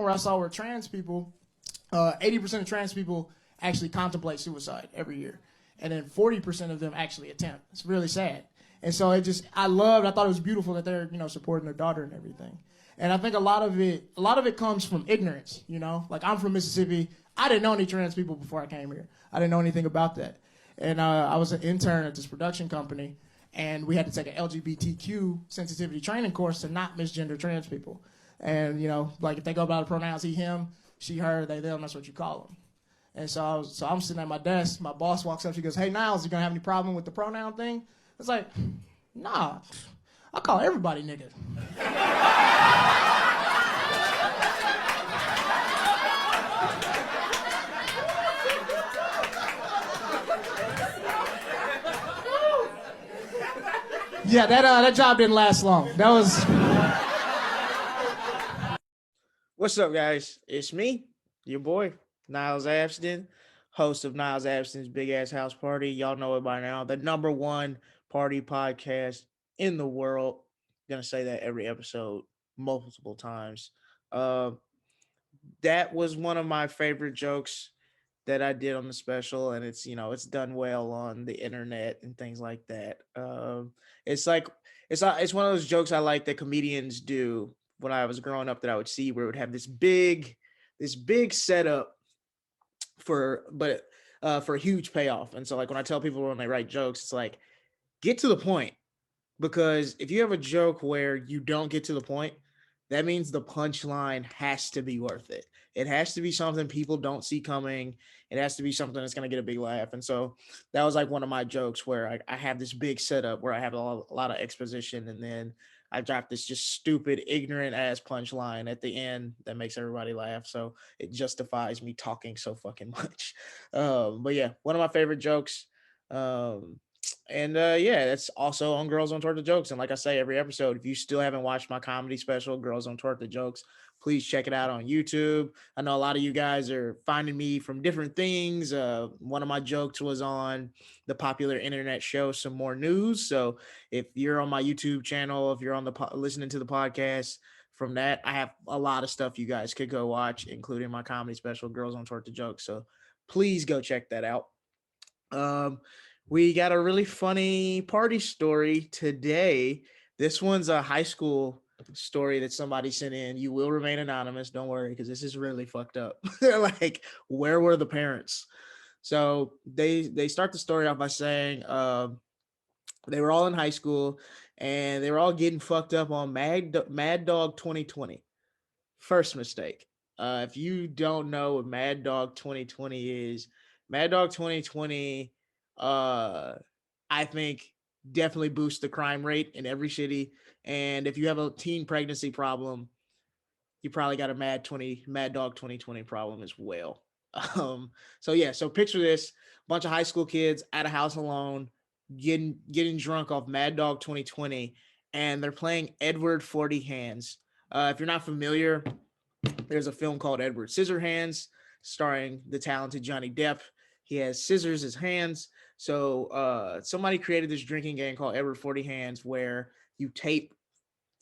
where I saw where trans people, 80% of trans people actually contemplate suicide every year. And then 40% of them actually attempt. It's really sad. And so I thought it was beautiful that they're, supporting their daughter and everything. And I think a lot of it comes from ignorance, Like, I'm from Mississippi. I didn't know any trans people before I came here. I didn't know anything about that. And I was an intern at this production company, and we had to take an LGBTQ sensitivity training course to not misgender trans people. And, like if they go by the pronouns he, him, she, her, they, them, that's what you call them. And so I'm sitting at my desk. My boss walks up. She goes, "Hey, Niles, you going to have any problem with the pronoun thing?" It's like, nah, I call everybody nigga. Yeah, that job didn't last long. That was... What's up, guys? It's me, your boy, Niles Abston, host of Niles Abston's Big Ass House Party. Y'all know it by now. The number one party podcast in the world. I'm gonna say that every episode, multiple times. That was one of my favorite jokes that I did on the special, and it's done well on the internet and things like that. It's one of those jokes I like that comedians do when I was growing up that I would see where it would have this big setup for a huge payoff. And so like when I tell people when they write jokes, it's like, get to the point, because if you have a joke where you don't get to the point, that means the punchline has to be worth it. It has to be something people don't see coming. It has to be something that's going to get a big laugh. And so that was like one of my jokes where I have this big setup where I have a lot of exposition, and then I drop this just stupid, ignorant ass punchline at the end that makes everybody laugh. So it justifies me talking so fucking much. But yeah, one of my favorite jokes. Yeah, that's also on Girls on Tour the Jokes. And like I say every episode, if you still haven't watched my comedy special, Girls on Tour the Jokes, please check it out on YouTube. I know a lot of you guys are finding me from different things. One of my jokes was on the popular internet show Some More News. So if you're on my YouTube channel, if you're on listening to the podcast from that, I have a lot of stuff you guys could go watch, including my comedy special, Girls on Tour the Jokes. So please go check that out. We got a really funny party story today. This one's a high school story that somebody sent in. You will remain anonymous, don't worry, because this is really fucked up. They're like, where were the parents? So they start the story off by saying they were all in high school and they were all getting fucked up on Mad Dog 2020. First mistake. If you don't know what Mad Dog 2020 is, Mad Dog 2020 I think definitely boosts the crime rate in every city. And if you have a teen pregnancy problem, you probably got a Mad Dog 2020 problem as well. So picture this: bunch of high school kids at a house alone, getting drunk off Mad Dog 2020, and they're playing Edward 40 Hands. If you're not familiar, there's a film called Edward Scissorhands starring the talented Johnny Depp. He has scissors as hands. So somebody created this drinking game called Edward 40 Hands, where you tape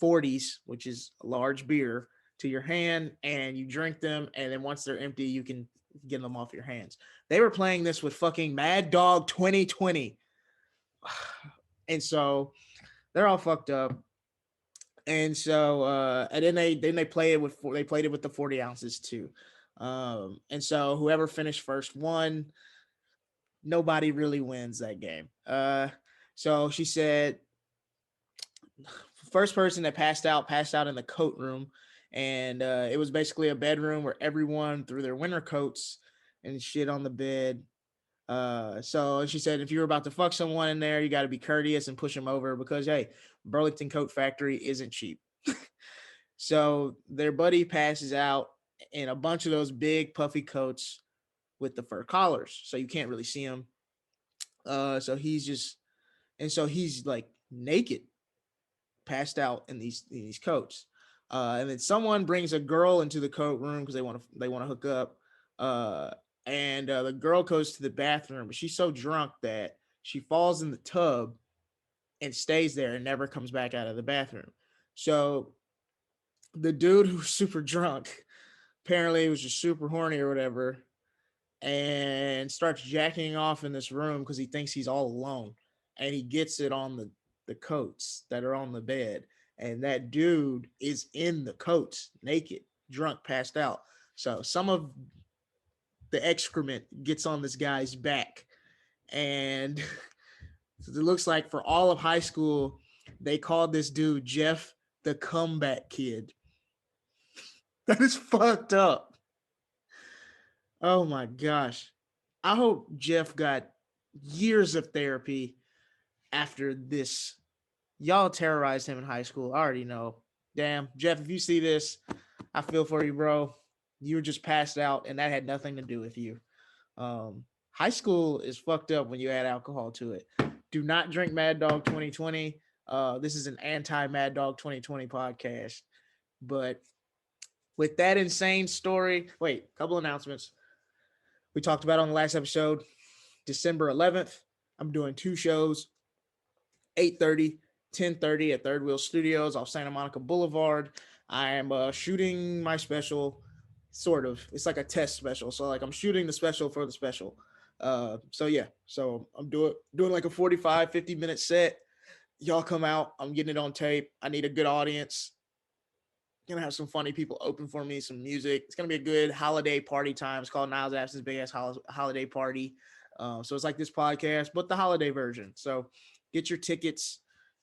40s, which is a large beer, to your hand, and you drink them, and then once they're empty, you can get them off your hands. They were playing this with fucking Mad Dog 2020. And so they're all fucked up. And so and then they played it with the 40 ounces too. And so whoever finished first won. Nobody really wins that game. So she said, first person that passed out in the coat room. And it was basically a bedroom where everyone threw their winter coats and shit on the bed. So she said, if you were about to fuck someone in there, you got to be courteous and push them over, because, hey, Burlington Coat Factory isn't cheap. So their buddy passes out in a bunch of those big puffy coats with the fur collars, so you can't really see him. So he's like naked, passed out in these coats. And then someone brings a girl into the coat room because they want to hook up. And the girl goes to the bathroom, but she's so drunk that she falls in the tub and stays there and never comes back out of the bathroom. So the dude who's super drunk apparently he was just super horny or whatever, and starts jacking off in this room because he thinks he's all alone, and he gets it on the coats that are on the bed, and that dude is in the coats, naked, drunk, passed out. So some of the excrement gets on this guy's back, and it looks like for all of high school, they called this dude Jeff the Comeback Kid. That is fucked up. Oh my gosh. I hope Jeff got years of therapy after this. Y'all terrorized him in high school. I already know. Damn, Jeff, if you see this, I feel for you, bro. You were just passed out, and that had nothing to do with you. High school is fucked up when you add alcohol to it. Do not drink Mad Dog 2020. This is an anti Mad Dog 2020 podcast. But with that insane story, couple announcements. We talked about on the last episode, December 11th. I'm doing 2 shows, 8:30, 10:30 at Third Wheel Studios off Santa Monica Boulevard. I am shooting my special, sort of. It's like a test special. So like I'm shooting the special for the special. So I'm doing like a 45, 50-minute set. Y'all come out. I'm getting it on tape. I need a good audience. Gonna have some funny people open for me, some music. It's gonna be a good holiday party time. It's called Niles Abston's Big Ass Holiday Party. So it's like this podcast, but the holiday version. So get your tickets,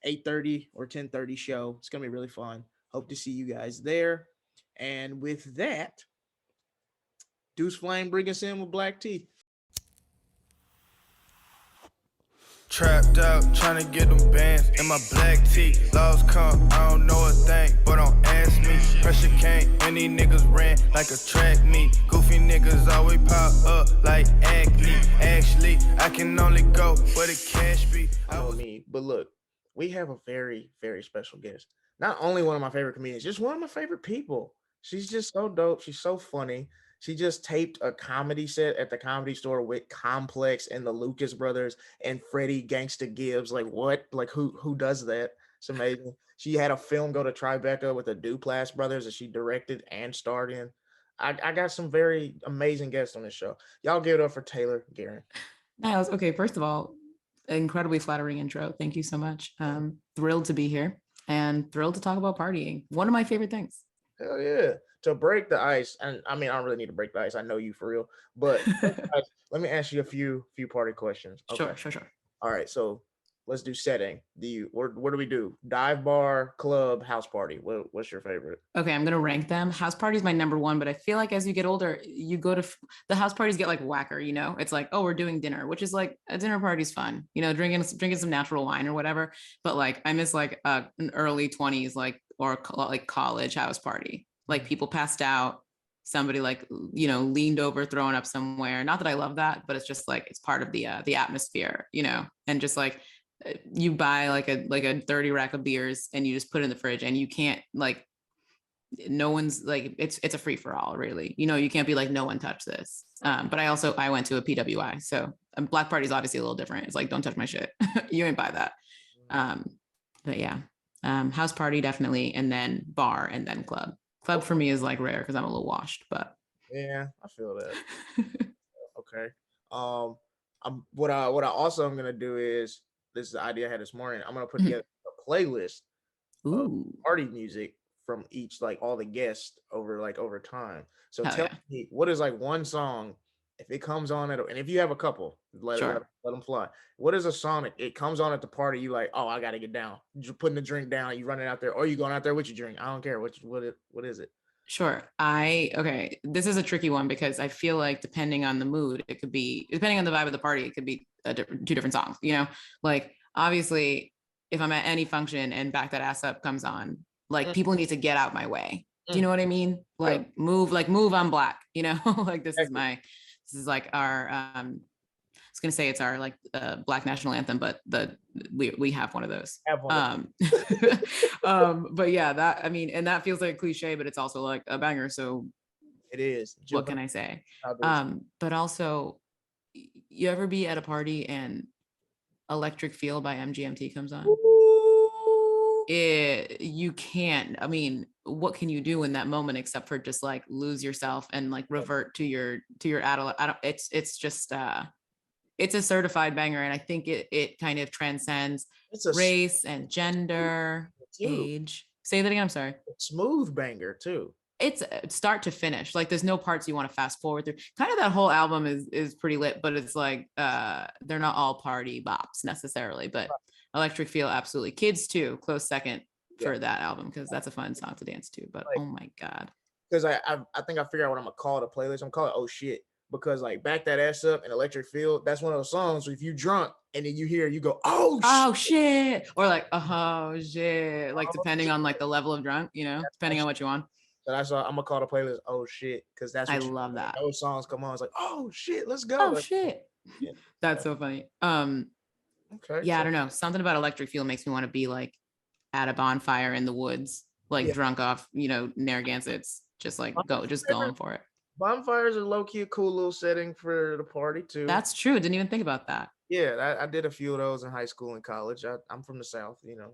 8:30 or 10:30 show. It's gonna be really fun. Hope to see you guys there. And with that, Deuce Flame, bring us in with Black Tea. Trapped out, trying to get them bands in my black tee. Lost come, I don't know a thing, but don't ask me. Pressure came, and these niggas ran like a track meet. Goofy niggas always pop up like acne. Actually, I can only go where the cash be. But look, we have a very, very special guest. Not only one of my favorite comedians, just one of my favorite people. She's just so dope. She's so funny. She just taped a comedy set at the Comedy Store with Complex and the Lucas Brothers and Freddie Gangsta Gibbs. Like what? Like who does that? It's amazing. She had a film go to Tribeca with the Duplass Brothers that she directed and starred in. I got some very amazing guests on this show. Y'all give it up for Taylor Garron. Niles, okay, first of all, incredibly flattering intro. Thank you so much. Thrilled to be here and thrilled to talk about partying. One of my favorite things. Hell yeah. To break the ice, and I mean, I don't really need to break the ice. I know you for real. But let me ask you a few party questions. Okay. Sure. All right, so let's do setting. What do we do? Dive bar, club, house party. What's your favorite? Okay, I'm gonna rank them. House party is my number one, but I feel like as you get older, you go to the house parties get like whacker. You know, it's like, oh, we're doing dinner, which is like a dinner party's fun. You know, drinking some natural wine or whatever. But like, I miss like an early 20s or like college house party. Like people passed out, somebody like, you know, leaned over, throwing up somewhere. Not that I love that, but it's just like, it's part of the atmosphere, you know, and just like you buy like a 30 rack of beers and you just put it in the fridge and you can't like, no one's like, it's a free for all really, you know, you can't be like, no one touch this. But I went to a PWI. So black party is obviously a little different. It's like, don't touch my shit. You ain't buy that. But yeah, house party definitely. And then bar and then club. Club for me is like rare because I'm a little washed, but yeah, I feel that. Okay. What I also am gonna do is, this is the idea I had this morning. I'm gonna put together a playlist of party music from each, like all the guests over time. So tell me, what is like one song, if it comes on at, and if you have a couple, let them fly. What is a song that it comes on at the party? You like, oh, I gotta get down. You're putting the drink down. You running out there, or you going out there with your drink. I don't care. What is it? Sure. Okay. This is a tricky one because I feel like depending on the mood, it could be, depending on the vibe of the party, it could be two different songs. You know, like obviously, if I'm at any function and Back That Ass Up comes on, like people need to get out my way. Do you know what I mean? Like move on Black. You know, like this is like our I was gonna say it's our like Black national anthem, but we have one of those. But yeah, that, I mean, and that feels like a cliche, but it's also like a banger. So it is. What can I say? But also, you ever be at a party and Electric Feel by MGMT comes on? Ooh, you can't. I mean, what can you do in that moment except for just like lose yourself and like revert to your adult? It's just it's a certified banger, and I think it kind of transcends It's a race and gender, too. age. Say that again. I'm sorry. Smooth banger too. It's start to finish. Like there's no parts you want to fast forward through. Kind of that whole album is pretty lit, but it's like they're not all party bops necessarily. But Electric Feel, absolutely. Kids too, close second for that album because that's a fun song to dance to. But like, oh my god. Because I think I figured out what I'm gonna call the playlist. I'm calling it Oh Shit. Because like Back That Ass Up and Electric Feel, that's one of those songs where if you drunk and then you hear you go, oh shit. Or like, oh shit. Like depending on like the level of drunk, you know, depending on what you want. So that's why I'm gonna call the playlist "Oh Shit" because that's what I love that. Those songs come on, it's like "Oh shit, let's go!" Oh like, shit, yeah. That's so funny. Okay, yeah, I don't know. Something about Electric Feel makes me want to be like at a bonfire in the woods, like drunk off, you know, Narragansetts, just like going for it. Bonfires are low key a cool little setting for the party too. That's true. Didn't even think about that. Yeah, I did a few of those in high school and college. I'm from the South, you know.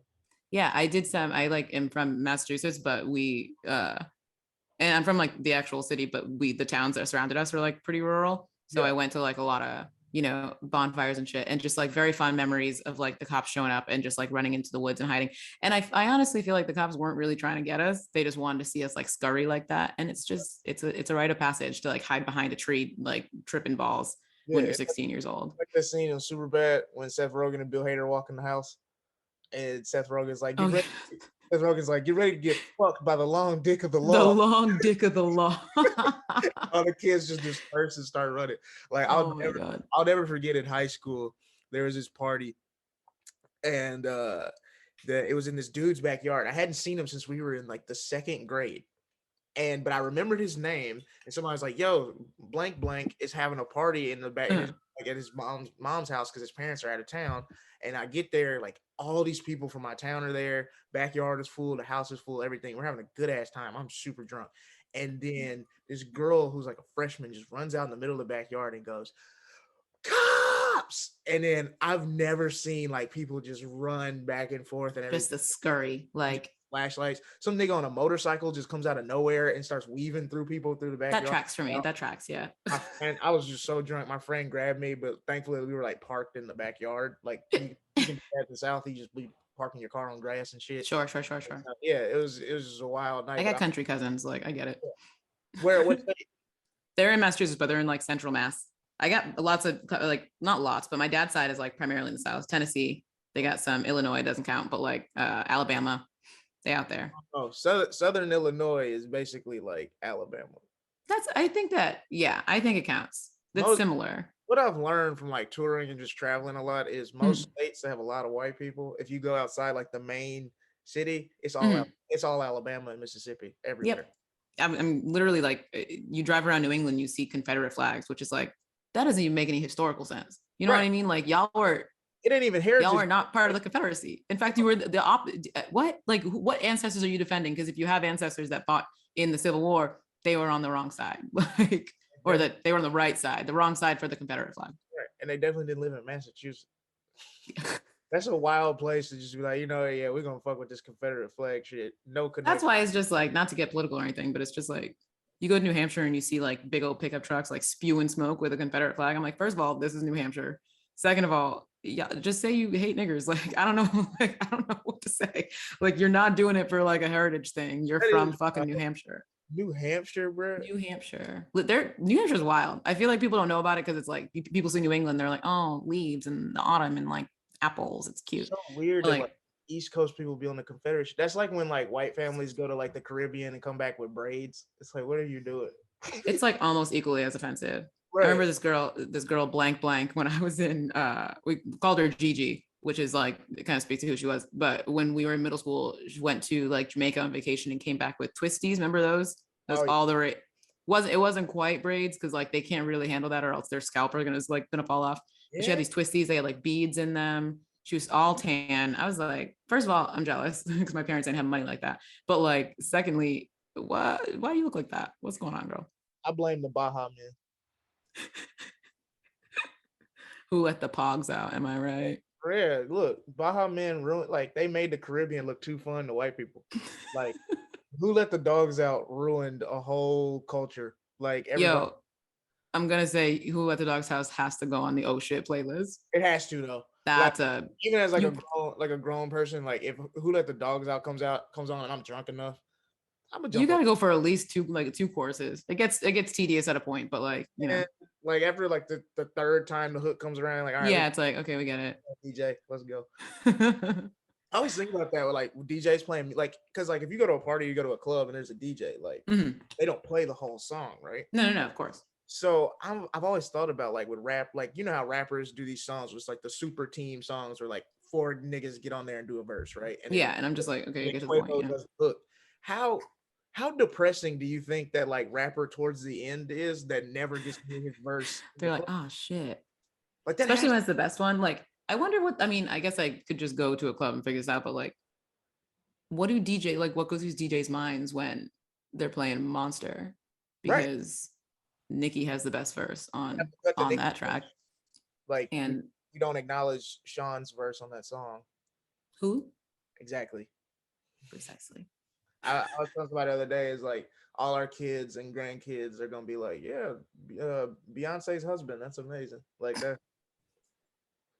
Yeah, I did some. I like am from Massachusetts, but we and I'm from like the actual city, but the towns that surrounded us were like pretty rural. So I went to like a lot of, you know, bonfires and shit, and just like very fond memories of like the cops showing up and just like running into the woods and hiding. And I honestly feel like the cops weren't really trying to get us. They just wanted to see us like scurry like that. And it's just, it's a rite of passage to like hide behind a tree, like tripping balls when you're 16 years old. Like that scene in Superbad when Seth Rogen and Bill Hader walk in the house. And Seth Rogen's like, Seth Rogen's like, get ready to get fucked by the long dick of the law. The long dick of the law. All the kids just disperse and start running. Like I'll never forget in high school, there was this party and it was in this dude's backyard. I hadn't seen him since we were in like the second grade. But I remembered his name, and somebody was like, yo, blank blank is having a party in the back like at his mom's house because his parents are out of town. And I get there, like all these people from my town are there. Backyard is full, the house is full, everything. We're having a good ass time. I'm super drunk. And then this girl who's like a freshman just runs out in the middle of the backyard and goes, cops! And then I've never seen like people just run back and forth and just the scurry, like flashlights. Some nigga on a motorcycle just comes out of nowhere and starts weaving through people through the backyard. That tracks for me. That tracks, yeah. And I was just so drunk. My friend grabbed me, but thankfully we were like parked in the backyard. Like you can at the South, you just be parking your car on grass and shit. Sure. Yeah, it was just a wild night. I got country cousins, like I get it. Where? What state? They're in Massachusetts, but they're in like central Mass. I got lots of like not lots, but my dad's side is like primarily in the South. Tennessee, they got some. Illinois doesn't count, but like Alabama. They out there. Oh, Southern Illinois is basically like Alabama. I think it counts. That's similar. What I've learned from like touring and just traveling a lot is most states that have a lot of white people. If you go outside like the main city, it's all Alabama and Mississippi everywhere. Yep. I'm literally like, you drive around New England, you see Confederate flags, which is like, that doesn't even make any historical sense. You know what I mean? Like it ain't even heritage. Y'all are not part of the Confederacy. In fact, you were the what? Like, what ancestors are you defending? Because if you have ancestors that fought in the Civil War, they were on the wrong side, like, or that they were on the right side, the wrong side for the Confederate flag. Right, and they definitely didn't live in Massachusetts. That's a wild place to just be like, we're gonna fuck with this Confederate flag shit. No connection. That's why it's just like, not to get political or anything, but it's just like, you go to New Hampshire and you see like big old pickup trucks like spewing smoke with a Confederate flag. I'm like, first of all, this is New Hampshire. Second of all, just say you hate niggers. Like, I don't know. Like, I don't know what to say. Like, you're not doing it for like a heritage thing. You're from fucking New Hampshire. New Hampshire, bro. New Hampshire. New Hampshire's wild. I feel like people don't know about it because it's like people see New England, they're like, oh, leaves and the autumn and like apples. It's cute. So weird. Like East Coast people be on the Confederation. That's like when like white families go to like the Caribbean and come back with braids. It's like, what are you doing? It's like almost equally as offensive. Right. I remember this girl blank when I was in we called her Gigi, which is like, it kind of speaks to who she was. But when we were in middle school, she went to like Jamaica on vacation and came back with twisties. Remember those? All the it wasn't quite braids because like they can't really handle that or else their scalp are gonna fall off. Yeah. She had these twisties, they had like beads in them. She was all tan. I was like, first of all, I'm jealous because my parents didn't have money like that. But like, secondly, why do you look like that? What's going on, girl? I blame the Baja man. Who let the pogs out? Am I right? Yeah, look, Baja Men ruined. Like they made the Caribbean look too fun to white people. Like Who Let the Dogs Out ruined a whole culture. Like everybody, Yo, I'm gonna say Who Let the Dogs House has to go on the oh shit playlist. it has to though. Like That's a even as you like a grown person, like if Who Let the Dogs Out comes on and I'm drunk enough, I'm gonna you jump up. gotta go for at least two courses. It gets tedious at a point, but like, And like after like the third time the hook comes around, like all right, yeah, it's like, okay, we get it. DJ, let's go. I always think about that with like DJs playing, like, because like if you go to a party, you go to a club and there's a DJ, like Mhm. they don't play the whole song, right? No, of course. So I've always thought about like with rap, like you know how rappers do these songs, with like the super team songs where like four niggas get on there and do a verse, right? And Yeah, and I'm just like, okay, then get to the point. Quavo does the hook. How depressing do you think that like rapper towards the end is that never gets to hear his verse? They're like, oh shit. Like that Especially has- when it's the best one. Like, I wonder what, I mean, I guess I could just go to a club and figure this out, but like, what goes through DJs' minds when they're playing Monster? Right. Because Nicki has the best verse on But the on Nicki that track. like And you don't acknowledge Sean's verse on that song. who? Exactly. Precisely. I was talking about the other day is like all our kids and grandkids are gonna be like, yeah, Beyonce's husband. That's amazing. Like that.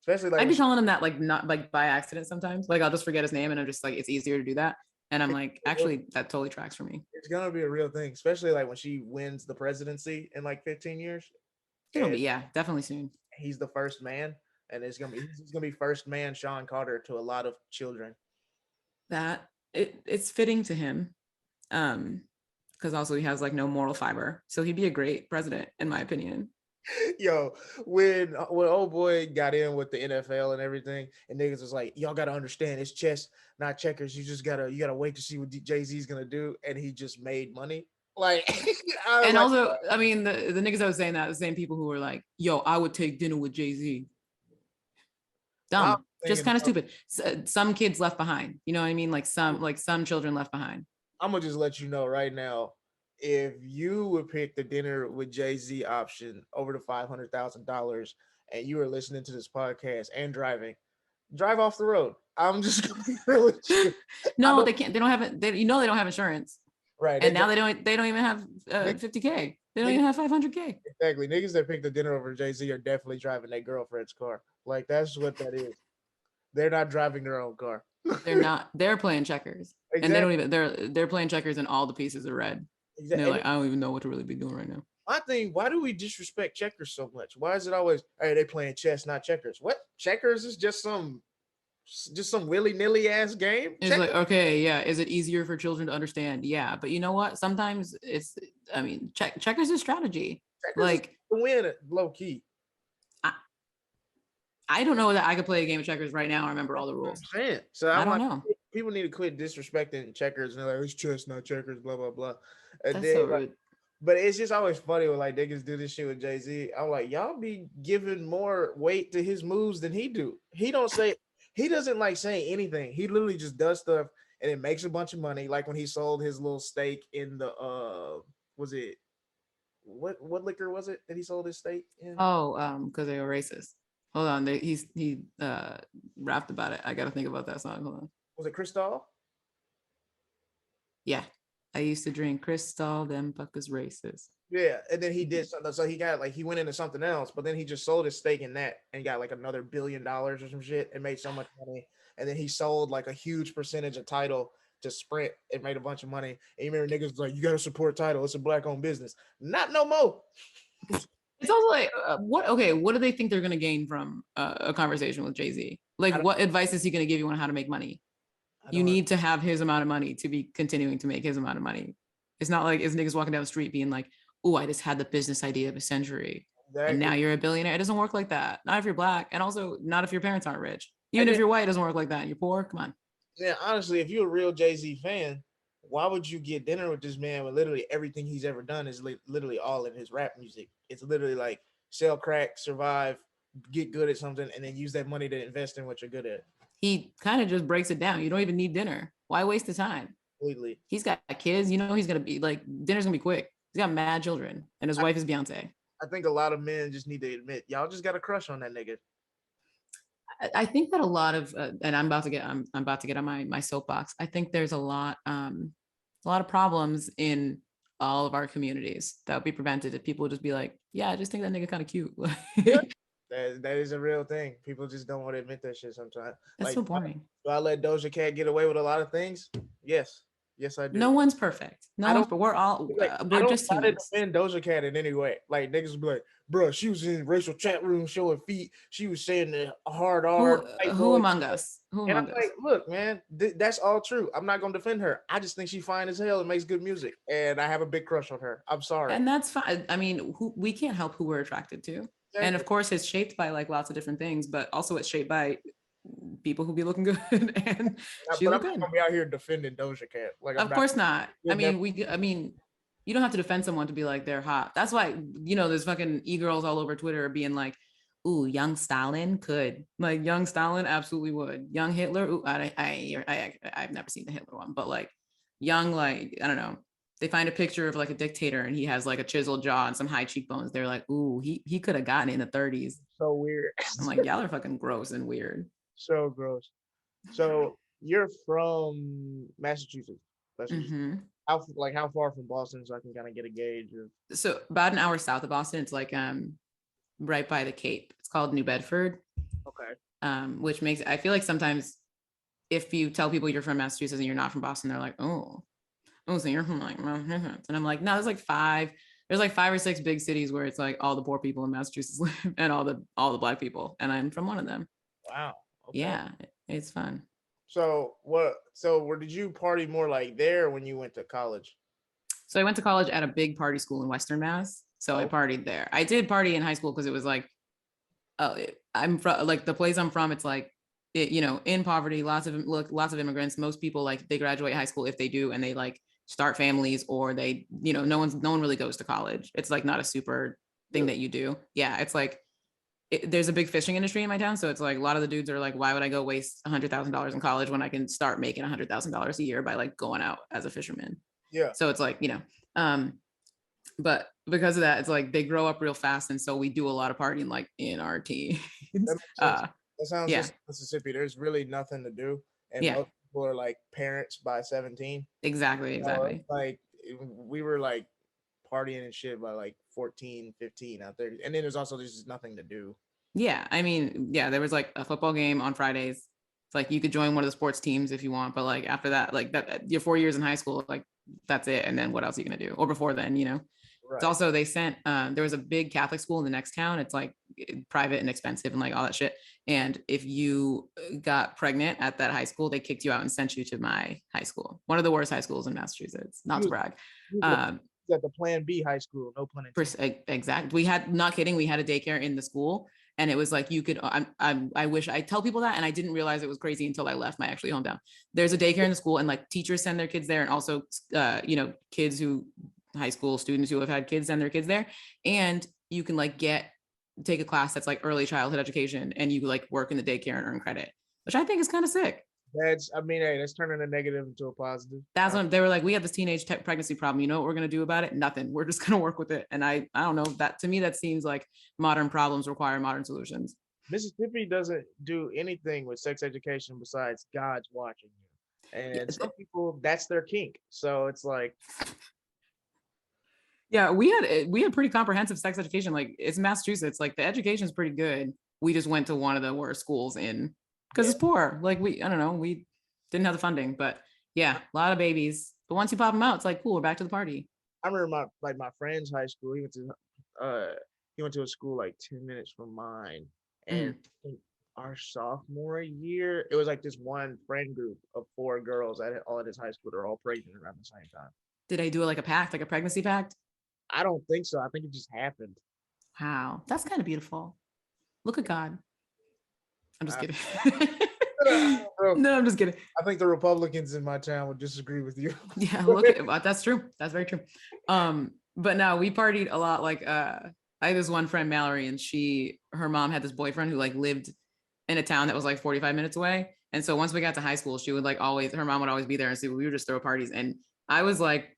Especially like I'd when be she- calling him that like not like by accident sometimes. Like I'll just forget his name and I'm just like, it's easier to do that. And I'm like, actually, that totally tracks for me. it's gonna be a real thing, especially like when she wins the presidency in like 15 years. It'll And be, yeah, definitely soon. he's the first man, and he's gonna be first man Sean Carter to a lot of children. That it's fitting to him. Because also he has like no moral fiber. So he'd be a great president, in my opinion. Yo, when old boy got in with the NFL and everything, and niggas was like, y'all gotta understand, it's chess, not checkers. You gotta wait to see what Jay-Z's gonna do, and he just made money. Like, And also, I mean, the niggas that was saying that, the same people who were like, yo, I would take dinner with Jay-Z. Dumb. Just kind of stupid. Some kids left behind. You know what I mean? Like some children left behind. I'm gonna just let you know right now, if you would pick the dinner with Jay-Z option over the $500,000 and you are listening to this podcast and drive off the road. I'm just gonna be real with you. No, they can't. They don't have it. They don't have insurance. Right. And now they don't even have 50K. They don't even have 500K. Exactly. Niggas that pick the dinner over Jay-Z are definitely driving their girlfriend's car. Like that's what that is. They're not driving their own car. They're not. They're playing checkers, Exactly. and they don't even. They're playing checkers, and all the pieces are red. Exactly. They're like, I don't even know what to really be doing right now. My thing, why do we disrespect checkers so much? Why is it always, hey, they playing chess, not checkers? What? Checkers is just some willy-nilly ass game? It's like, okay, yeah. Is it easier for children to understand? Yeah, but you know what? Sometimes it's. I mean, checkers is strategy. Checkers Like is to win low key. I don't know that I could play a game of checkers right now. I remember all the rules. So I don't like, know. people need to quit disrespecting checkers and they're like, it's chess, not checkers, blah blah blah. And That's then, so like, rude. but it's just always funny when like niggas do this shit with Jay-Z. I'm like, y'all be giving more weight to his moves than he do. He doesn't like say anything. He literally just does stuff and it makes a bunch of money. Like when he sold his little stake in the was it what liquor was it that he sold his stake in? Oh, because they were racist. Hold on, he rapped about it. I gotta think about that song. Hold on. Was it Cristal? Yeah, I used to drink Cristal. Them fuckers racist. Yeah, and then he did something. So he got like he went into something else, but then he just sold his stake in that and got like another $1 billion or some shit and made so much money. And then he sold like a huge percentage of Tidal to Sprint and made a bunch of money. And you remember niggas was like, you gotta support Tidal. It's a black-owned business. Not no more. It's also like, what? Okay, what do they think they're gonna gain from a conversation with Jay-Z? Like, what advice is he gonna give you on how to make money? You need to have his amount of money to be continuing to make his amount of money. It's not like it's niggas walking down the street being like, oh, I just had the business idea of a century. Exactly. And now you're a billionaire. It doesn't work like that. Not if you're black. And also not if your parents aren't rich. Even if you're white, it doesn't work like that. You're poor. Come on. Yeah, honestly, if you're a real Jay-Z fan, why would you get dinner with this man when literally everything he's ever done is literally all in his rap music? It's literally like sell crack, survive, get good at something, and then use that money to invest in what you're good at. He kind of just breaks it down. You don't even need dinner. Why waste the time? Completely. He's got kids. You know he's gonna be like, dinner's gonna be quick. He's got mad children, and his wife is Beyonce. I think a lot of men just need to admit, y'all just got a crush on that nigga. I think that a lot of, and I'm about to get on my soapbox. I think there's a lot of problems in all of our communities that would be prevented if people would just be like, yeah, I just think that nigga kind of cute. Yeah. That is a real thing. People just don't want to admit that shit sometimes. That's Like, so boring. do I let Doja Cat get away with a lot of things? Yes. Yes, I do. No one's perfect. I don't- But we're all, Like, I we're don't just try to humans. defend Doja Cat in any way. Like, niggas be like, bro, she was in racial chat room showing feet. She was saying the hard R. Who among us? Who And I'm among us? like, look, man, that's all true. I'm not gonna defend her. I just think she's fine as hell and makes good music, and I have a big crush on her. I'm sorry. And that's fine. I mean, we can't help who we're attracted to. And of course, it's shaped by like lots of different things, but also it's shaped by people who be looking good. And she but look I'm good. not gonna be out here defending Doja Cat. Like, Of course not. You'll I mean, you don't have to defend someone to be like they're hot. That's why, there's fucking e-girls all over Twitter being like, ooh, young Stalin could. Like, young Stalin absolutely would. Young Hitler, ooh, I've never seen the Hitler one, but like young, like, I don't know. They find a picture of like a dictator and he has like a chiseled jaw and some high cheekbones. They're like, ooh, he could have gotten it in the 30s. so weird. I'm like, y'all are fucking gross and weird. So gross. So you're from Massachusetts. Mm-hmm. How far from Boston, so I can kind of get a gauge of. So about an hour south of Boston. It's like right by the Cape. It's called New Bedford. Okay. Which makes, I feel like sometimes if you tell people you're from Massachusetts and you're not from Boston, they're like, oh, so you're from like, and I'm like, no, there's like five or six big cities where it's like all the poor people in Massachusetts live and all the Black people, and I'm from one of them. Wow. Okay. Yeah, it's fun. So where did you party more like there when you went to college? So I went to college at a big party school in Western Mass. So I partied there. I did party in high school because it was like, I'm from like the place I'm from. It's like, in poverty, lots of immigrants. Most people, like, they graduate high school if they do, and they like start families, or they, no one really goes to college. It's like not a super thing that you do. Yeah, it's like there's a big fishing industry in my town, so it's like a lot of the dudes are like, why would I go waste $100,000 in college when I can start making $100,000 a year by like going out as a fisherman? Yeah. So it's like, but because of that, it's like they grow up real fast, and so we do a lot of partying like in our teens. That sounds just Mississippi. There's really nothing to do, and most people are like parents by 17. Exactly. Like we were like partying and shit by like 14, 15 out there, and then there's just nothing to do. Yeah, I mean, yeah, there was like a football game on Fridays. It's like you could join one of the sports teams if you want, but like after that, like that, your 4 years in high school, like that's it. And then what else are you gonna do? Or before then, Right. It's also, they sent, there was a big Catholic school in the next town. It's like private and expensive and like all that shit. And if you got pregnant at that high school, they kicked you out and sent you to my high school. One of the worst high schools in Massachusetts, not to brag. At the Plan B high school, no pun intended. Exactly. We had, not kidding, we had a daycare in the school, and it was like you could. I wish I tell people that, and I didn't realize it was crazy until I left my actually hometown. There's a daycare in the school, and like teachers send their kids there, and also kids who, high school students who have had kids send their kids there, and you can like take a class that's like early childhood education, and you like work in the daycare and earn credit, which I think is kind of sick. That's turning a negative into a positive. That's when they were like, we have this teenage pregnancy problem. You know what we're going to do about it? Nothing. We're just going to work with it. And I don't know, that to me, that seems like modern problems require modern solutions. Mississippi doesn't do anything with sex education besides God's watching you. And some people, that's their kink. So it's like. Yeah, we had pretty comprehensive sex education. Like, it's Massachusetts. Like, the education is pretty good. We just went to one of the worst schools because it's poor. Like, I don't know, we didn't have the funding, but yeah, a lot of babies. But once you pop them out, it's like, cool, we're back to the party. I remember my friend's high school. He went to a school like 10 minutes from mine, and our sophomore year, it was like this one friend group of 4 girls all at his high school. They're all pregnant around the same time. Did they do like a pact, like a pregnancy pact? I don't think so. I think it just happened. Wow, that's kind of beautiful. Look at God. I'm just kidding. No, I'm just kidding. I think the Republicans in my town would disagree with you. Yeah, that's true. That's very true. But no, we partied a lot. Like, I had this one friend, Mallory, and her mom had this boyfriend who like lived in a town that was like 45 minutes away. And so once we got to high school, she would like her mom would always be there, and so we would just throw parties. And I was like,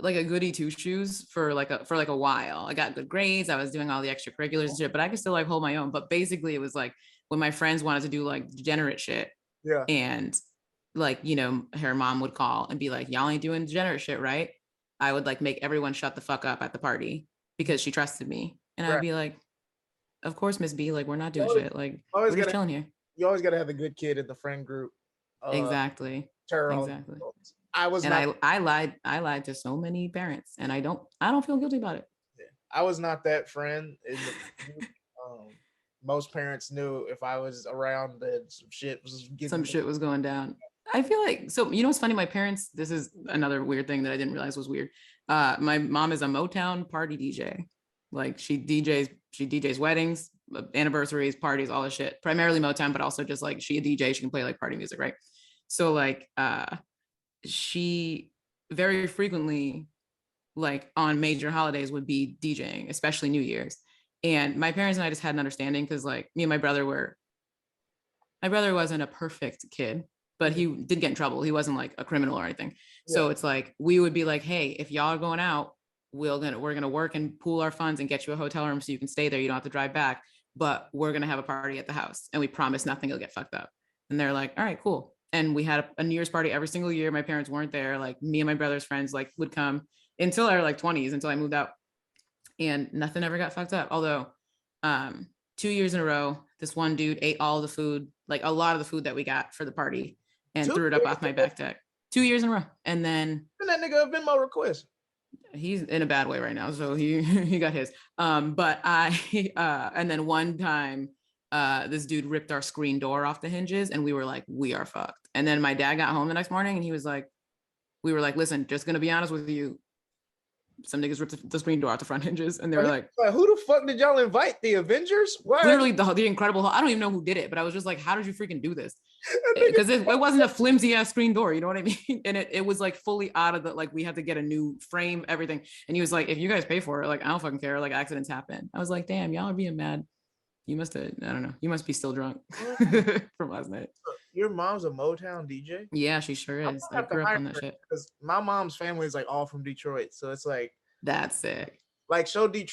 like a goody two shoes for like a while. I got good grades. I was doing all the extracurriculars and shit, but I could still like hold my own. But basically, it was like when my friends wanted to do like degenerate shit, Yeah. and like her mom would call and be like, "Y'all ain't doing degenerate shit, right?" I would like make everyone shut the fuck up at the party because she trusted me, and I'd be like, "Of course, Miss B, like we're not doing shit. Like we're just chilling here." You always gotta have the good kid in the friend group. Exactly. Exactly. I lied to so many parents, and I don't feel guilty about it. Yeah. I was not that friend. Most parents knew if I was around that some shit was going down. I feel like, so what's funny, my parents, this is another weird thing that I didn't realize was weird. My mom is a Motown party DJ. Like she DJs weddings, anniversaries, parties, all this shit. Primarily Motown, but also just like she a DJ, she can play like party music, right? So like she very frequently, like on major holidays, would be DJing, especially New Year's. And my parents and I just had an understanding because like me and my brother wasn't a perfect kid, but he did get in trouble. He wasn't like a criminal or anything. Yeah. So it's like we would be like, hey, if y'all are going out, we're gonna work and pool our funds and get you a hotel room so you can stay there. You don't have to drive back, but we're gonna have a party at the house, and we promise nothing will get fucked up. And they're like, all right, cool. And we had a New Year's party every single year. My parents weren't there. Like me and my brother's friends like would come until I was like 20s, until I moved out, and nothing ever got fucked up. Although 2 years in a row, this one dude ate all the food, like a lot of the food that we got for the party, and threw it up off my back deck. 2 years in a row. And then that nigga a Venmo request. He's in a bad way right now, so he got his. But and then one time this dude ripped our screen door off the hinges, and we were like, we are fucked. And then my dad got home the next morning, and he was like, we were like, listen, just gonna be honest with you, some niggas ripped the screen door out the front hinges, and they were like, who the fuck did y'all invite? The Avengers? What? Literally the Incredible Hulk. I don't even know who did it, but I was just like, how did you freaking do this? Because it wasn't a flimsy ass screen door, you know what I mean? And it was like fully out of the, like we had to get a new frame, everything. And he was like, if you guys pay for it, like I don't fucking care, like accidents happen. I was like, damn, y'all are being mad. You must have, I don't know, you must be still drunk from last night. Your mom's a Motown DJ? Yeah, she sure is. I grew up on that shit. Because my mom's family is like all from Detroit, so it's like, that's sick. Like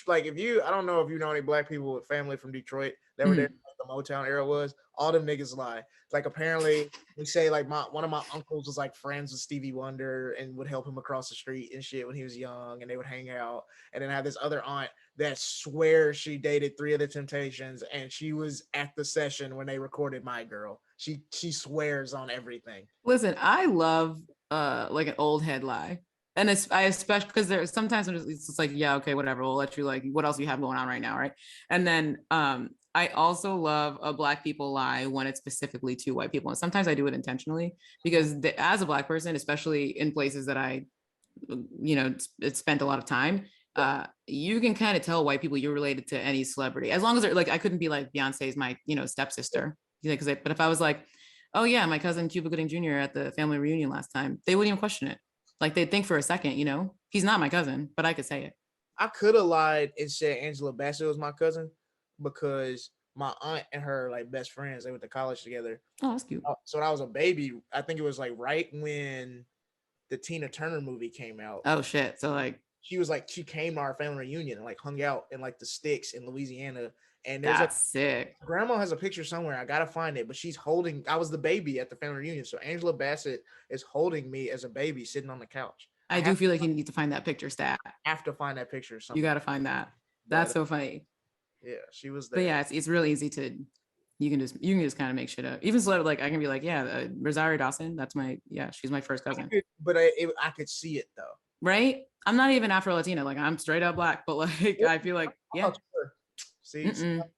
like if you, I don't know if you know any black people with family from Detroit that were there like the Motown era was, all them niggas lie. Like apparently we say like one of my uncles was like friends with Stevie Wonder and would help him across the street and shit when he was young, and they would hang out. And then I have this other aunt that swears she dated 3 of the Temptations, and she was at the session when they recorded My Girl. She swears on everything. Listen, I love like an old head lie. And I especially because there's sometimes it's just like, yeah, okay, whatever. We'll let you, like, what else do you have going on right now, right? And then I also love a black people lie when it's specifically to white people. And sometimes I do it intentionally because as a black person, especially in places that I, it's spent a lot of time, you can kind of tell white people you're related to any celebrity. As long as they're like, I couldn't be like, Beyonce's my, stepsister. But if I was like, oh yeah, my cousin Cuba Gooding Jr. at the family reunion last time, they wouldn't even question it. Like they'd think for a second, he's not my cousin, but I could say it. I could have lied and said Angela Bassett was my cousin because my aunt and her like best friends, they went to college together. Oh, that's cute. So when I was a baby, I think it was like right when the Tina Turner movie came out. Oh shit. So like she came to our family reunion and like hung out in like the sticks in Louisiana. And that's sick. Grandma has a picture somewhere. I gotta find it, but she's holding. I was the baby at the family reunion, so Angela Bassett is holding me as a baby sitting on the couch. I do feel like you need to find that picture, stat. I have to find that picture. You got to find that. That's so funny. Yeah, she was there. But yeah, it's really easy to. You can just kind of make shit up. Even celebrity, like I can be like, yeah, Rosario Dawson. She's my first cousin. I could see it though. Right? I'm not even Afro Latina. Like I'm straight up black, but like I feel like yeah. See,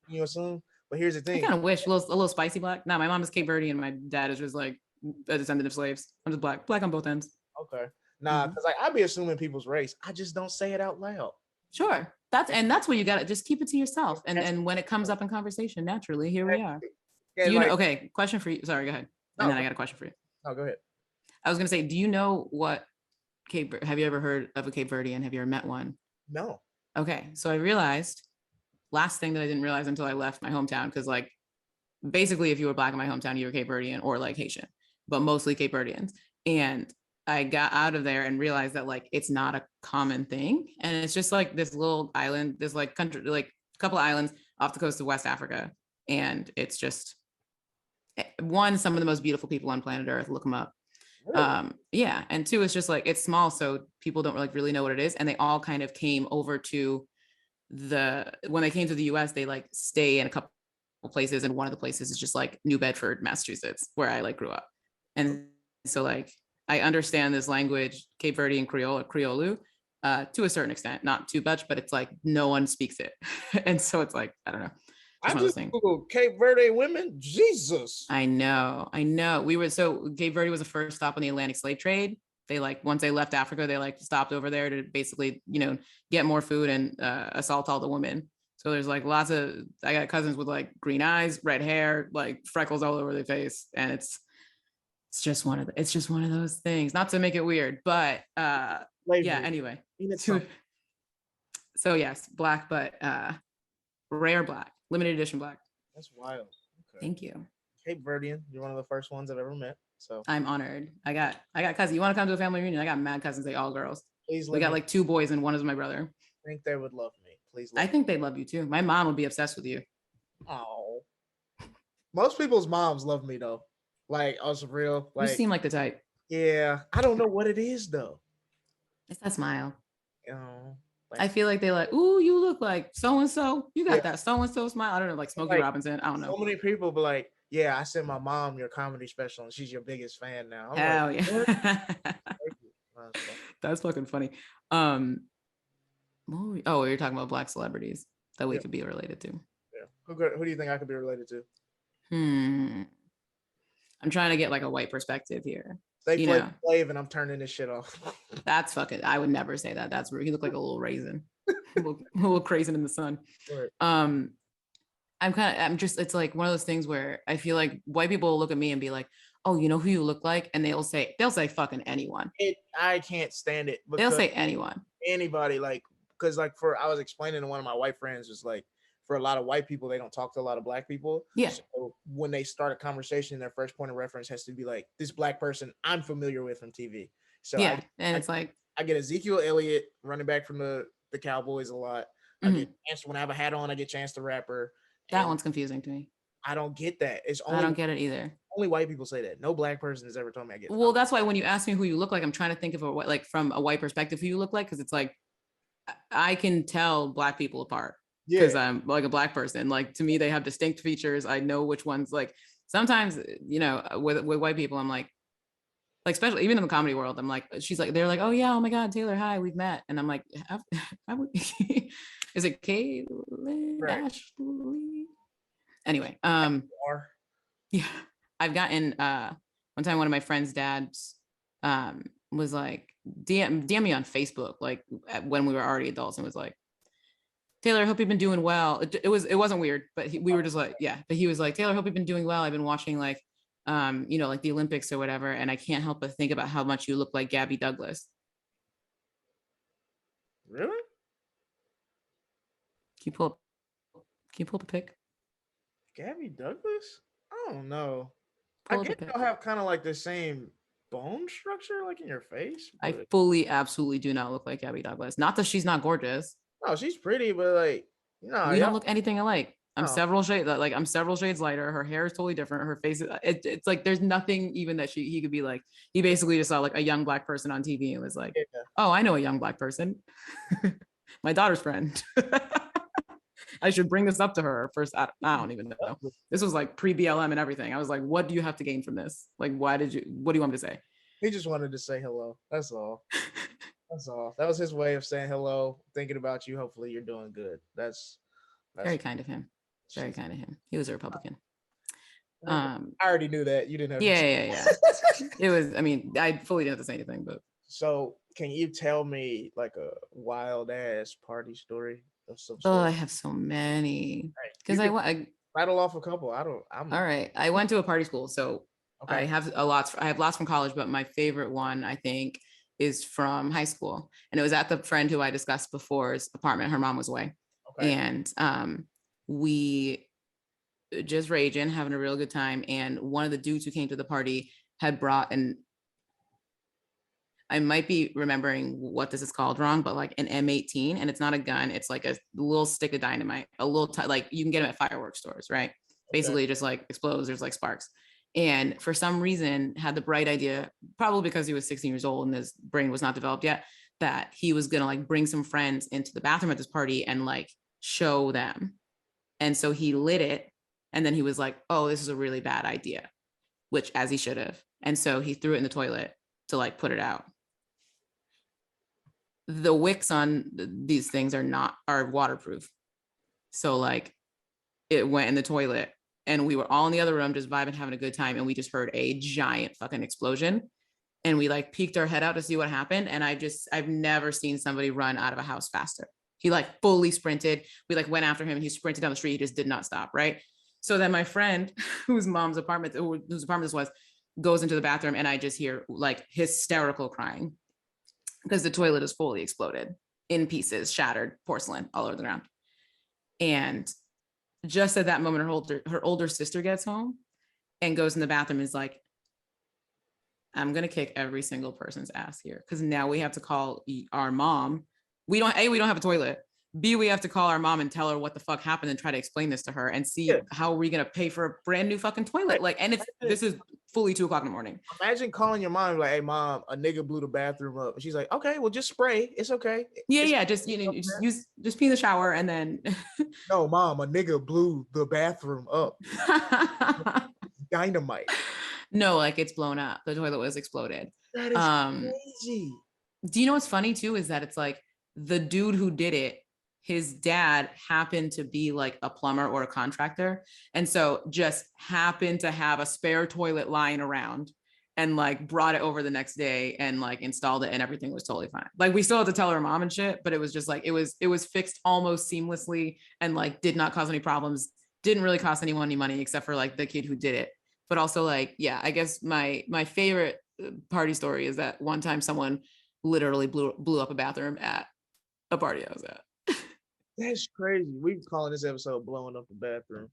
you assume, but here's the thing. I kind of wish a little spicy black. No, my mom is Cape Verde and my dad is just like a descendant of slaves. I'm just black on both ends. Okay, because like I be assuming people's race. I just don't say it out loud. Sure, that's what you got to just keep it to yourself. And when it comes up in conversation, naturally, here we are. Okay, question for you. Sorry, go ahead. And then I got a question for you. Oh, go ahead. I was gonna say, do you know what have you ever heard of a Cape Verdean? Have you ever met one? No. Okay, so I realized. Last thing that I didn't realize until I left my hometown, because like basically if you were black in my hometown, you were Cape Verdean or like Haitian, but mostly Cape Verdeans. And I got out of there and realized that like it's not a common thing, and it's just like this little island, this like country, like a couple of islands off the coast of West Africa, and it's just some of the most beautiful people on planet Earth. Look them up. Really? Yeah, and two, it's just like it's small, so people don't like really know what it is, and they all kind of came over to when they came to the US, they like stay in a couple places, and one of the places is just like New Bedford, Massachusetts, where I like grew up. And so like I understand this language, Cape Verdean Creole, Creole, to a certain extent, not too much, but it's like no one speaks it. And so it's like, I don't know. I just Googled Cape Verde women. Jesus. I know. Cape Verde was the first stop on the Atlantic slave trade. They like, once they left Africa, they like stopped over there to basically, get more food and assault all the women. So there's like I got cousins with like green eyes, red hair, like freckles all over their face. And it's just one of those things, not to make it weird, but yeah, anyway. So yes, black, but rare black, limited edition black. That's wild. Okay. Thank you. Cape Verdean, you're one of the first ones I've ever met. So I'm honored. I got cousins. You want to come to a family reunion? I got mad cousins. They all girls. Please. We got like 2 boys and one is my brother. I think they would love me. Please. I think they love you too. My mom would be obsessed with you. Oh. Most people's moms love me though. Like, I was real. Like, you seem like the type. Yeah, I don't know what it is though. It's that smile. Like, I feel like they like, ooh, you look like so and so. You got that so and so smile. I don't know, like Smokey Robinson. I don't know. So many people be like, yeah, I sent my mom your comedy special and she's your biggest fan now. Hell yeah. That's fucking funny. You're talking about black celebrities that we could be related to. Yeah. Who do you think I could be related to? I'm trying to get like a white perspective here. They play slave and I'm turning this shit off. That's fucking, I would never say that. That's rude. He looked like a little raisin. a little raisin in the sun. Right. It's like one of those things where I feel like white people will look at me and be like, oh, you know who you look like? And they'll say fucking anyone. I can't stand it. They'll say anyone. Anybody, like, because like I was explaining to one of my white friends, was like, for a lot of white people, they don't talk to a lot of black people. Yeah. So when they start a conversation, their first point of reference has to be like, this black person I'm familiar with from TV. So yeah, it's like I get Ezekiel Elliott, running back from the Cowboys, a lot. I get Chance, when I have a hat on, I get Chance the Rapper. That one's confusing to me. I don't get that. I don't get it either. Only white people say that. No black person has ever told me I get. Well, that's why when you ask me who you look like, I'm trying to think of like from a white perspective who you look like, because it's like I can tell black people apart. Because I'm like a black person. Like, to me, they have distinct features. I know which ones, like, sometimes, with white people, I'm like, especially even in the comedy world, I'm like, they're like, oh yeah, oh my God, Taylor, hi, we've met. And I'm like, is it Kay? Right. Ashley? Anyway, yeah, I've gotten, one time one of my friend's dads was like, DM me on Facebook, like when we were already adults, and was like, Taylor, I hope you've been doing well. It wasn't weird, but we were just like, yeah. But he was like, Taylor, I hope you've been doing well. I've been watching like, like the Olympics or whatever, and I can't help but think about how much you look like Gabby Douglas. Really? Can you pull up a pic? Gabby Douglas? I don't know. I guess they'll have kind of like the same bone structure, like in your face. I fully, absolutely do not look like Gabby Douglas. Not that she's not gorgeous. No, she's pretty, but like, we don't look anything alike. I'm several shades lighter. Her hair is totally different. Her face is, it's like there's nothing even that he could be like. He basically just saw like a young black person on TV and was like, oh, I know a young black person. My daughter's friend. I should bring this up to her first. I don't even know. This was like pre-BLM and everything. I was like, what do you have to gain from this? Like, what do you want me to say? He just wanted to say hello. That's all. That's all. That was his way of saying hello, thinking about you. Hopefully you're doing good. That's very kind of him. Very kind of him. He was a Republican. I already knew that. You didn't have yeah. It was, I mean, I fully didn't have to say anything, but. So can you tell me like a wild ass party story of some sort? Oh, I have so many. Because I rattle off a couple. All right. I went to a party school, so I have lots from college, but my favorite one, I think, is from high school. And it was at the friend who I discussed before's apartment. Her mom was away. Okay. And we just raging, having a real good time. And one of the dudes who came to the party had brought I might be remembering what this is called wrong, but like an M18, and it's not a gun. It's like a little stick of dynamite, a little like you can get them at fireworks stores, right? Basically just like explodes, there's like sparks. And for some reason had the bright idea, probably because he was 16 years old and his brain was not developed yet, that he was gonna like bring some friends into the bathroom at this party and like show them. And so he lit it, and then he was like, oh, this is a really bad idea, which as he should have. And so he threw it in the toilet to like put it out. The wicks on these things are waterproof. So like it went in the toilet, and we were all in the other room just vibing, having a good time. And we just heard a giant fucking explosion. And we like peeked our head out to see what happened. And I've never seen somebody run out of a house faster. He like fully sprinted. We like went after him, and he sprinted down the street. He just did not stop. Right. So then my friend whose apartment this was, goes into the bathroom, and I just hear like hysterical crying because the toilet is fully exploded in pieces, shattered porcelain all over the ground. And just at that moment, her older sister gets home and goes in the bathroom and is like, I'm going to kick every single person's ass here, because now we have to call our mom. We don't have a toilet. B, we have to call our mom and tell her what the fuck happened and try to explain this to her, and see how are we going to pay for a brand new fucking toilet. Like, and this is fully 2 o'clock in the morning. Imagine calling your mom like, hey mom, a nigga blew the bathroom up. And she's like, okay, well just spray. It's okay. Yeah. Just just pee in the shower and then. No, mom, a nigga blew the bathroom up. Dynamite. No, like it's blown up. The toilet was exploded. That is crazy. Do you know what's funny too? Is that it's like the dude who did it, his dad happened to be like a plumber or a contractor. And so just happened to have a spare toilet lying around, and like brought it over the next day and like installed it, and everything was totally fine. Like we still had to tell her mom and shit, but it was just like, it was fixed almost seamlessly, and like did not cause any problems. Didn't really cost anyone any money except for like the kid who did it. But also like, yeah, I guess my favorite party story is that one time someone literally blew up a bathroom at a party I was at. That's crazy. We're calling this episode "Blowing Up the Bathroom."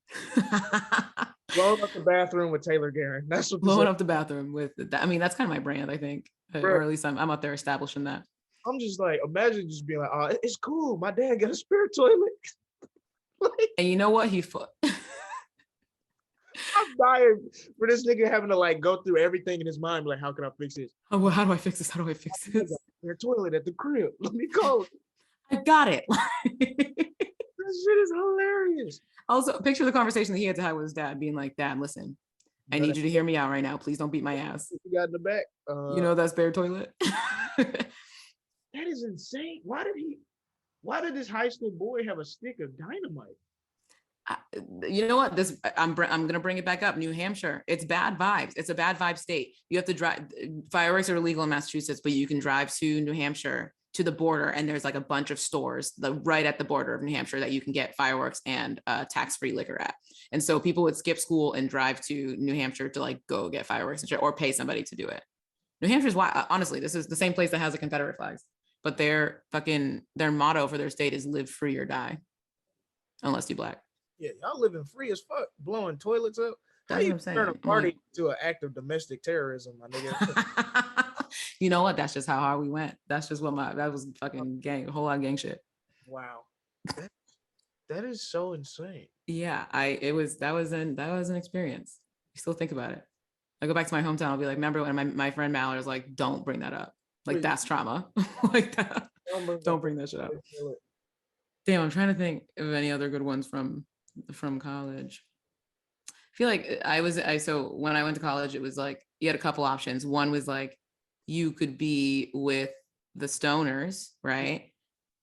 Blowing up the bathroom with Taylor Garron. That's what. Blowing up the bathroom with that. I mean, that's kind of my brand, I think, or at least I'm up there establishing that. I'm just like, imagine just being like, oh, it's cool. My dad got a spare toilet. Like, and you know what? I'm dying for this nigga having to like go through everything in his mind. Like, how can I fix this? Oh, well, how do I fix this? How do I fix this? Their toilet at the crib. Let me call it. I got it. This shit is hilarious. Also, picture the conversation that he had to have with his dad, being like, Dad, listen, I need you to hear me out right now. Please don't beat my ass. You got in the back. You know that spare toilet? That is insane. Why did this high school boy have a stick of dynamite? You know what? I'm gonna bring it back up. New Hampshire. It's bad vibes. It's a bad vibe state. You have to drive. Fireworks are illegal in Massachusetts, but you can drive to New Hampshire to the border, and there's like a bunch of stores right at the border of New Hampshire that you can get fireworks and tax-free liquor at. And so people would skip school and drive to New Hampshire to like go get fireworks and shit, or pay somebody to do it. New Hampshire's why, honestly, this is the same place that has the Confederate flags, but their motto for their state is live free or die, unless you black. Yeah, y'all living free as fuck, blowing toilets up. How you turn a party to an act of domestic terrorism, my nigga? You know what? That's just how hard we went. That's just that was fucking gang, a whole lot of gang shit. Wow, that is so insane. Yeah, that was an experience. I still think about it. I go back to my hometown. I'll be like, remember when my friend Mallory was like, "Don't bring that up. Like that's trauma. Like that. Don't bring that shit up." Damn, I'm trying to think of any other good ones from college. I feel like so when I went to college, it was like you had a couple options. One was like you could be with the stoners, right?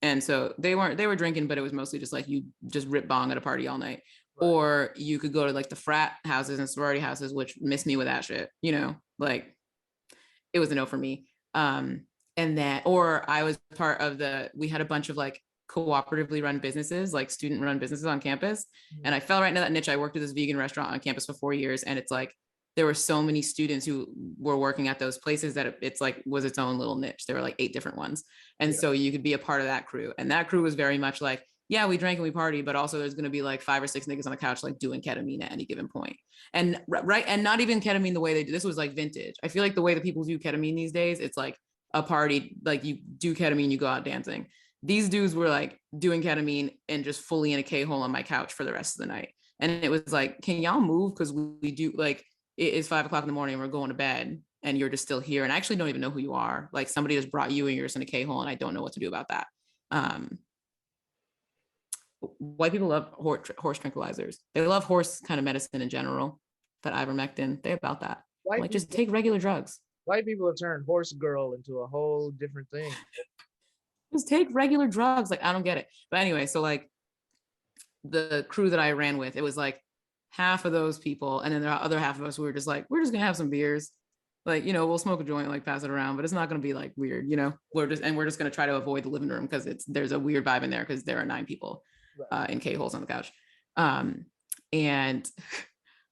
And so they were drinking, but it was mostly just like you just rip bong at a party all night. Right. Or you could go to like the frat houses and sorority houses, which miss me with that shit, you know, like it was a no for me. And then, or I was part of we had a bunch of like cooperatively run businesses, like student run businesses on campus. Mm-hmm. And I fell right into that niche. I worked at this vegan restaurant on campus for 4 years. And it's like, there were so many students who were working at those places that it's like was its own little niche. There were like 8 different ones. And so you could be a part of that crew. And that crew was very much like, yeah, we drank and we party, but also there's going to be like 5 or 6 niggas on the couch, like doing ketamine at any given point. And right. And not even ketamine the way they do. This was like vintage. I feel like the way that people do ketamine these days, it's like a party, like you do ketamine, you go out dancing. These dudes were like doing ketamine and just fully in a K-hole on my couch for the rest of the night. And it was like, can y'all move? Because we do, like, it is 5 o'clock in the morning and we're going to bed and you're just still here. And I actually don't even know who you are. Like somebody just brought you and you're just in a K-hole and I don't know what to do about that. White people love horse tranquilizers. They love horse kind of medicine in general, that ivermectin. They're about that. Like, just take regular drugs. White people have turned horse girl into a whole different thing. Just take regular drugs. Like, I don't get it. But anyway, so like the crew that I ran with, it was like half of those people. And then the other half of us, we were just like, we're just gonna have some beers. Like, you know, we'll smoke a joint, like pass it around, but it's not gonna be like weird, you know. We're just gonna try to avoid the living room because there's a weird vibe in there because there are 9 people in K-holes on the couch. And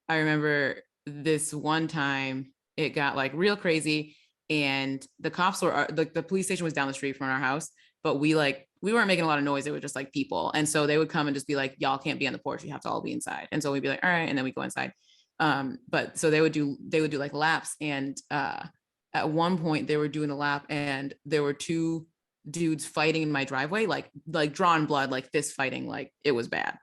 I remember this one time it got like real crazy and the cops were, the police station was down the street from our house, but we weren't making a lot of noise. It was just like people. And so they would come and just be like, y'all can't be on the porch. You have to all be inside. And so we'd be like, all right. And then we go inside. But so they would do like laps. And at one point they were doing a lap and there were 2 dudes fighting in my driveway, like drawing blood, like fist fighting, like it was bad.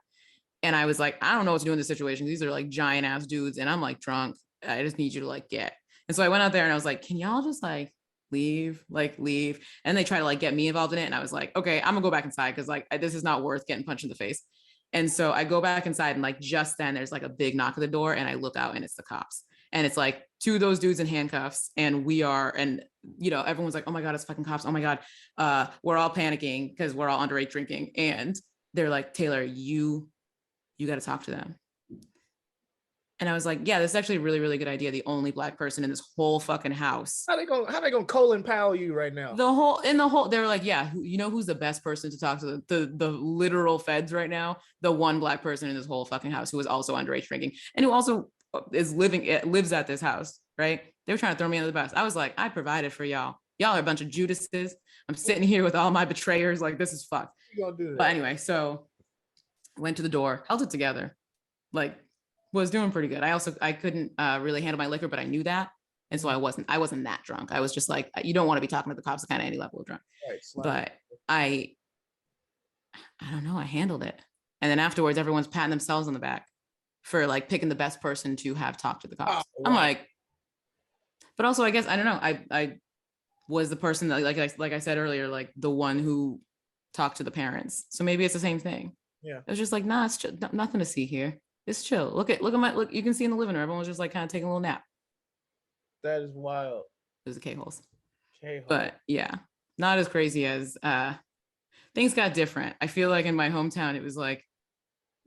And I was like, I don't know what to do in this situation. These are like giant ass dudes and I'm like drunk. I just need you to like get. And so I went out there and I was like, can y'all just like leave? And they try to like get me involved in it. And I was like, okay, I'm gonna go back inside because like this is not worth getting punched in the face. And so I go back inside and like just then there's like a big knock at the door and I look out and it's the cops. And it's like 2 of those dudes in handcuffs and and you know, everyone's like, oh my God, it's fucking cops. Oh my God. We're all panicking because we're all underage drinking. And they're like, Taylor, you got to talk to them. And I was like, yeah, this is actually a really, really good idea. The only Black person in this whole fucking house. How they gonna Colin Powell you right now? They were like, yeah, you know who's the best person to talk to? The literal feds right now? The one Black person in this whole fucking house who is also underage drinking and who also lives at this house, right? They were trying to throw me under the bus. I was like, I provided for y'all. Y'all are a bunch of Judases. I'm sitting here with all my betrayers. Like, this is fucked. You gonna do that? But anyway, so went to the door, held it together, like was doing pretty good. I couldn't really handle my liquor, but I knew that. And so I wasn't that drunk. I was just like, you don't want to be talking to the cops kind of any level of drunk. Right, but I don't know, I handled it. And then afterwards, everyone's patting themselves on the back for like picking the best person to have talked to the cops. Oh, wow. I'm like, but also I guess, I don't know. I was the person that like I said earlier, like the one who talked to the parents. So maybe it's the same thing. Yeah. It was just like, nah, it's chill. Nothing to see here. It's chill. Look, you can see in the living room, everyone was just like kind of taking a little nap. That is wild. It was the K-holes. But yeah, not as crazy as things got different. I feel like in my hometown, it was like,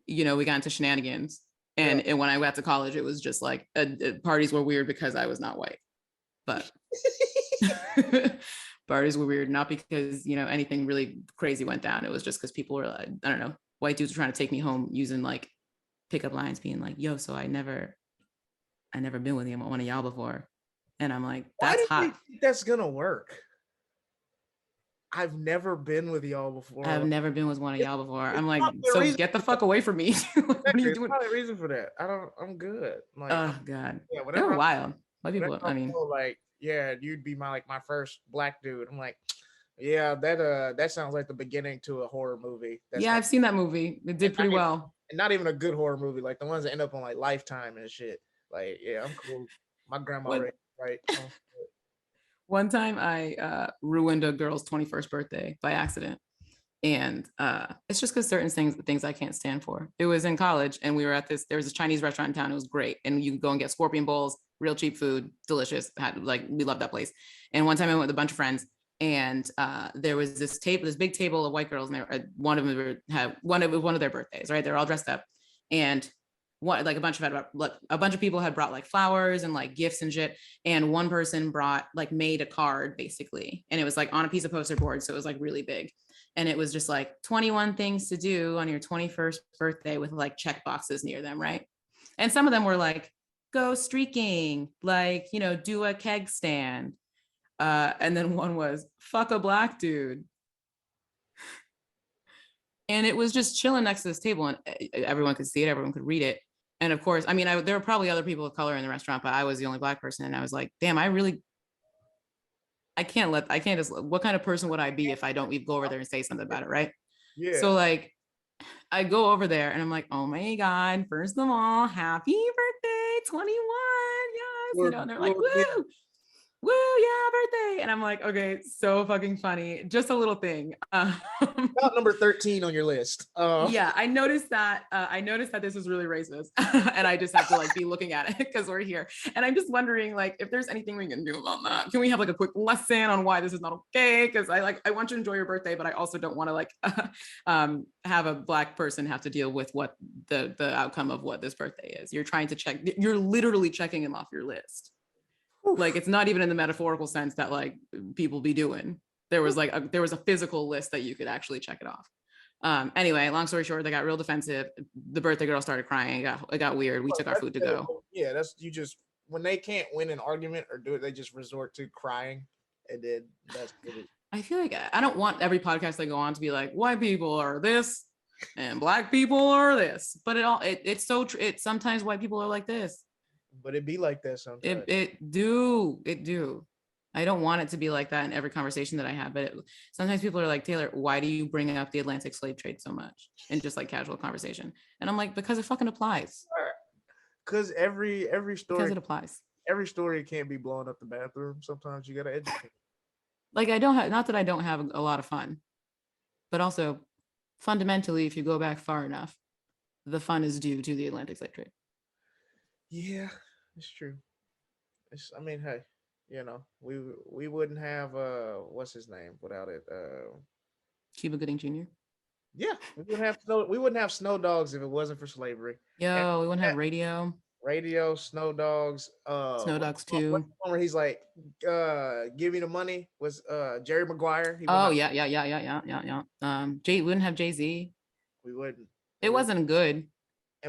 you know, we got into shenanigans. And when I got to college, it was just like parties were weird because I was not white. But parties were weird, not because, you know, anything really crazy went down. It was just because people were like, I don't know, white dudes were trying to take me home using like pickup lines, being like, yo, so I never been with one of y'all before. And I'm like, that's hot. Why do you think that's gonna work? I've never been with y'all before. I've never been with one of y'all before. I'm like, so get the fuck away from me. What are you doing? There's a reason for that. I'm good. Like, oh God. Yeah, they were wild. White people, I mean, like, yeah, you'd be my first Black dude. I'm like, yeah, that sounds like the beginning to a horror movie. I've seen that movie. It did pretty well. And not even a good horror movie, like the ones that end up on like Lifetime and shit. Like, yeah, I'm cool. My grandma, right? One time I ruined a girl's 21st birthday by accident. And it's just because certain things I can't stand for. It was in college and we were at there was this Chinese restaurant in town. It was great. And you could go and get scorpion bowls, real cheap food, delicious. We loved that place. And one time I went with a bunch of friends and there was this big table of white girls and one of them had one of their birthdays, right? They're all dressed up. And a bunch of people had brought like flowers and like gifts and shit. And one person made a card basically. And it was like on a piece of poster board. So it was like really big. And it was just like 21 things to do on your 21st birthday with like check boxes near them, right? And some of them were like, go streaking, like, you know, do a keg stand. And then one was, fuck a Black dude. And it was just chilling next to this table and everyone could see it, everyone could read it. And of course, I mean, there were probably other people of color in the restaurant, but I was the only Black person. And I was like, damn, I really I can't just, what kind of person would I be if I don't go over there and say something about it, right? Yeah. So like I go over there and I'm like, oh my God, first of all, happy birthday, 21. Yes. You know, and they're like, woo, woo, yeah, birthday. And I'm like, okay, so fucking funny. Just a little thing. About number 13 on your list. Yeah, I noticed that this is really racist. And I just have to like be looking at it because we're here. And I'm just wondering like if there's anything we can do about that. Can we have like a quick lesson on why this is not okay? Because I want you to enjoy your birthday, but I also don't want to like have a Black person have to deal with what the outcome of what this birthday is. You're literally checking them off your list. Like it's not even in the metaphorical sense that like people be doing. There was a physical list that you could actually check it off. Anyway, long story short, they got real defensive. The birthday girl started crying. It got weird. We took our food to go. Yeah, when they can't win an argument or do it, they just resort to crying, and then that's good. I feel like I don't want every podcast I go on to be like white people are this and Black people are this, but it's so true. Sometimes white people are like this. But it be like that sometimes. It do. I don't want it to be like that in every conversation that I have, but sometimes people are like, Taylor, why do you bring up the Atlantic slave trade so much in just like casual conversation? And I'm like, because it fucking applies. Because every story, because it applies. Every story can't be blowing up the bathroom. Sometimes you gotta educate. Like not that I don't have a lot of fun, but also fundamentally, if you go back far enough, the fun is due to the Atlantic slave trade. Yeah, it's true. Hey, you know, we wouldn't have what's his name without it. Cuba Gooding Jr. Yeah, we wouldn't have snow dogs if it wasn't for slavery. Yo, we wouldn't have radio. Radio, snow dogs. Snow dogs too. Where he's like, give me the money was Jerry Maguire. Yeah. We wouldn't have Jay-Z. We wouldn't. It wasn't good.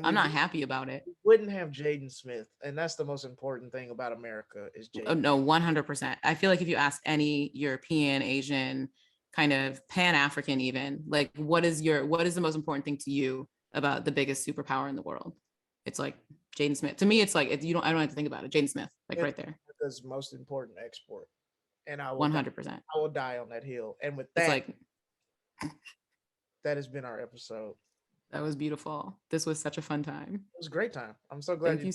I'm not happy about it. We wouldn't have Jaden Smith, and that's the most important thing about America is Jaden. Oh, no, 100%. I feel like if you ask any European, Asian, kind of Pan-African even, like what is the most important thing to you about the biggest superpower in the world? It's like Jaden Smith. To me, it's like I don't have to think about it. Jaden Smith, like right there. Because most important export, and I will 100%. I will die on that hill. And with that, it's like that has been our episode. That was beautiful. This was such a fun time. It was a great time. I'm so glad thank you.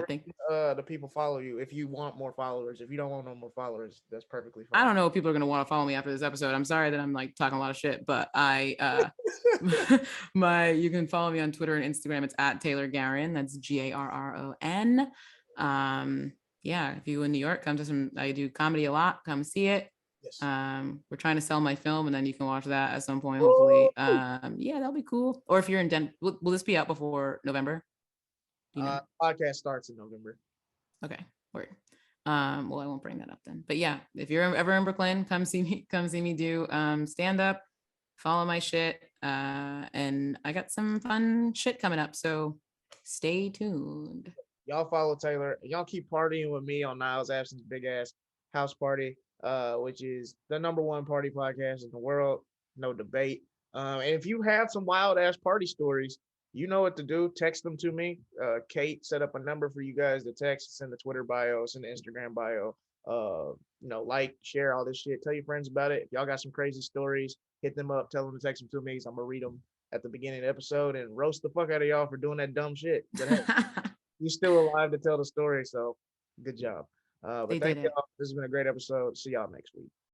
Thank you. The people follow you. If you want more followers, if you don't want no more followers, that's perfectly fine. I don't know if people are gonna want to follow me after this episode. I'm sorry that I'm like talking a lot of shit, but you can follow me on Twitter and Instagram. It's at Taylor Garron. That's Garron. Yeah, if you're in New York, I do comedy a lot. Come see it. Yes. We're trying to sell my film, and then you can watch that at some point, hopefully. Yeah, that'll be cool. Or if you're in Denver, will this be out before November? Podcast starts in November. Okay, word. Well, I won't bring that up then. But yeah, if you're ever in Brooklyn, come see me do stand up, follow my shit. And I got some fun shit coming up. So stay tuned. Y'all follow Taylor. Y'all keep partying with me on Niles Abston's big ass house party, which is the #1 party podcast in the world. No debate. And if you have some wild ass party stories, you know what to do. Text them to me. Kate set up a number for you guys to text. It's in the Twitter bio. It's in the Instagram bio. Like, share all this shit. Tell your friends about it. If y'all got some crazy stories, hit them up. Tell them to text them to me. So I'm going to read them at the beginning of the episode and roast the fuck out of y'all for doing that dumb shit. But hey, you're still alive to tell the story. So good job. But thank y'all. This has been a great episode. See y'all next week.